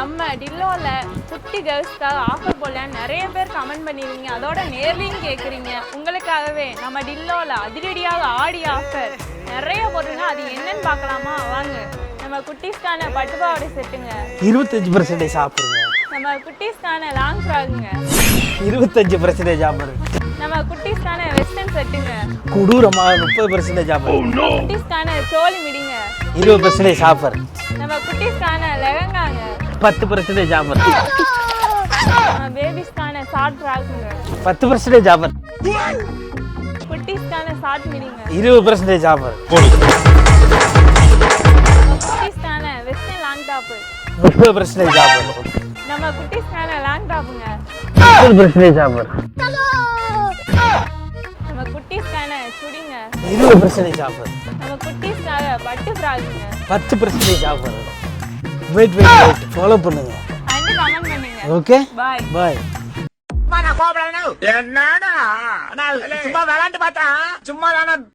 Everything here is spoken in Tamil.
நம்ம டில்லோல குட்டி கேர்ள்ஸ்க்காக ஆஃபர் போடலான்னு நிறைய பேர் கமெண்ட் பண்ணிருக்கீங்க. அதோட நேர்லையும் கேட்குறீங்க. உங்களுக்காகவே நம்ம டில்லோல அதிரடியாக ஆடி ஆஃபர் நிறைய போட்டுருங்க. அது என்னன்னு பார்க்கலாமா? வாங்க. நம்ம குட்டீஸ்க்கான பட்டுப்பாவாடை செட்டுங்க 25% சாப்பிடுங்க. நம்ம குட்டீஸ்க்கான லாங் ஃப்ராக்குங்க 25% ஆஃபர். நம்ம குட்டீஸ்க்கான வெஸ்டர்ன் செட்டுங்க கொடூரமாக 30% ஆஃபர். குட்டீஸ்க்கான சோலி மிடிங்க 20% ஆஃபர். நம்ம குட்டீஸ்க்கான லெஹங்காங்க 10% ஆஃபர். நம்ம பேபிஸ்க்கான ஷார்ட் ஃப்ராக்குங்க 10% ஆஃபர். குட்டீஸ்க்கான ஷார்ட் மிடிங்க 20% ஆஃபர். குட்டீஸ்க்கான வெஸ்டர்ன் லாங் டாப்பு 30% ஆஃபர். நம்ம குட்டீஸ்க்கான லாங் டாப்புங்க 30% ஆஃபர். நம்ம குட்டீஸ்க்கான சுடிங்க 20% ஆஃபர். நம்ம குட்டீஸ்க்காக பட்டு ஃப்ராக்குங்க 10% ஆஃபர். வெயிட் ஃபாலோ பண்ணுங்க. அண்ட் கமெண்ட் பண்ணுங்க. ஓகே பாய் பாய். என்னடா சும்மா விளையாண்டு பார்த்தா சும்மா தானே